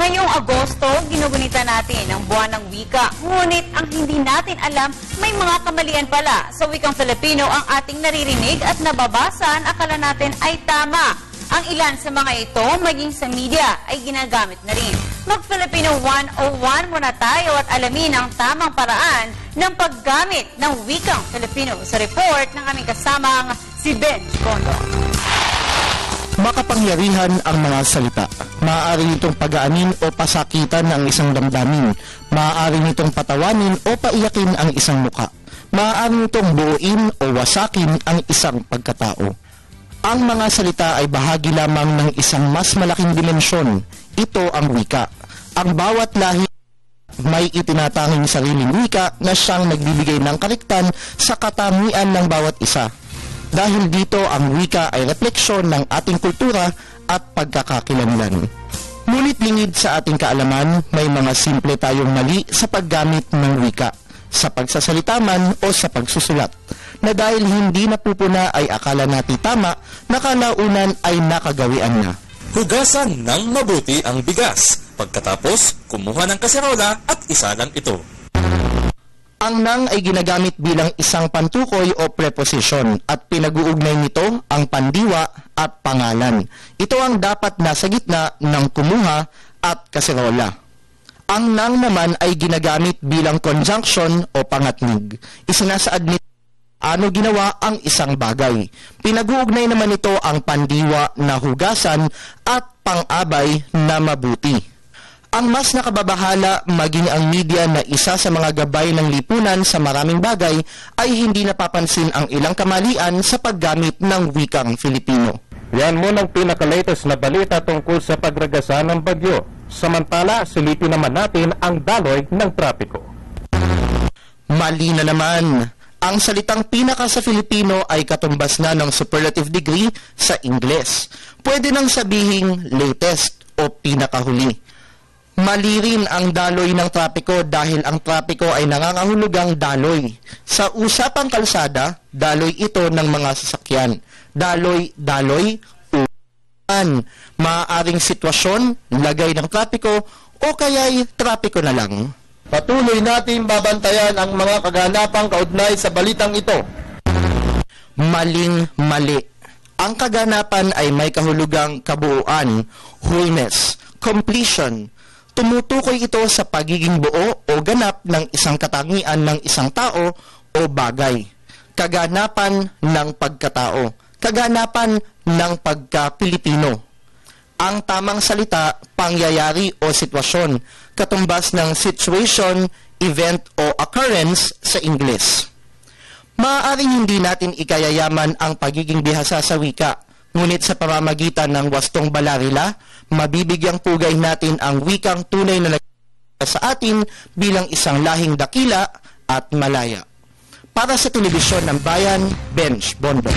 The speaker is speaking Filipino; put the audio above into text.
Ngayong Agosto, ginugunita natin ang buwan ng wika. Ngunit ang hindi natin alam, may mga kamalian pala. Sa wikang Filipino ang ating naririnig at nababasan, akala natin ay tama. Ang ilan sa mga ito, maging sa media, ay ginagamit na rin. Mag-Filipino 101 muna tayo at alamin ang tamang paraan ng paggamit ng wikang Filipino. Sa report ng aming kasamang si Benj Bondo. Makapangyarihan ang mga salita. Maaari nitong pagaanin o pasakitan ang isang damdamin. Maaari nitong patawanin o paiyakin ang isang muka. Maaari nitong buuin o wasakin ang isang pagkatao. Ang mga salita ay bahagi lamang ng isang mas malaking dimensyon. Ito ang wika. Ang bawat lahi may itinatanging sariling wika na siyang nagbibigay ng kaliktan sa katangian ng bawat isa. Dahil dito, ang wika ay refleksyon ng ating kultura at pagkakakilanlan. Ngunit lingid sa ating kaalaman, may mga simple tayong mali sa paggamit ng wika, sa pagsasalita man o sa pagsusulat, na dahil hindi napupuna ay akala natin tama, na kalaunan ay nakagawian na. Hugasan ng mabuti ang bigas. Pagkatapos, kumuha ng kaserola at isalang ito. Ang nang ay ginagamit bilang isang pantukoy o preposition at pinag-uugnay nito ang pandiwa at pangalan. Ito ang dapat nasa gitna ng kumuha at kaserola. Ang nang naman ay ginagamit bilang conjunction o pangatnig. Isinasaad nito ano ginawa ang isang bagay. Pinag-uugnay naman ito ang pandiwa na hugasan at pang-abay na mabuti. Ang mas nakababahala maging ang media na isa sa mga gabay ng lipunan sa maraming bagay ay hindi napapansin ang ilang kamalian sa paggamit ng wikang Filipino. Yan muna ang pinaka-latest na balita tungkol sa pagragasa ng bagyo. Samantala, silipin naman natin ang daloy ng trapiko. Mali na naman. Ang salitang pinaka sa Filipino ay katumbas na ng superlative degree sa Ingles. Pwede nang sabihing latest o pinakahuli. Mali rin ang daloy ng trapiko dahil ang trapiko ay nangangahulugang daloy. Sa usapang kalsada, daloy ito ng mga sasakyan. Daloy, ulan. Maaaring sitwasyon, lagay ng trapiko, o kaya'y trapiko na lang. Patuloy natin babantayan ang mga kaganapang kaugnay sa balitang ito. Maling-mali. Ang kaganapan ay may kahulugang kabuuan, wholeness, completion. Tumutukoy ito sa pagiging buo o ganap ng isang katangian ng isang tao o bagay. Kaganapan ng pagkatao. Kaganapan ng pagka-Pilipino. Ang tamang salita, pangyayari o sitwasyon, katumbas ng situation, event o occurrence sa Ingles. Maaaring hindi natin ikayayaman ang pagiging bihasa sa wika, ngunit sa pamamagitan ng wastong balarila, mabibigyang pugay natin ang wikang tunay na sa atin bilang isang lahing dakila at malaya. Para sa Telebisyon ng Bayan, Benj Bondo.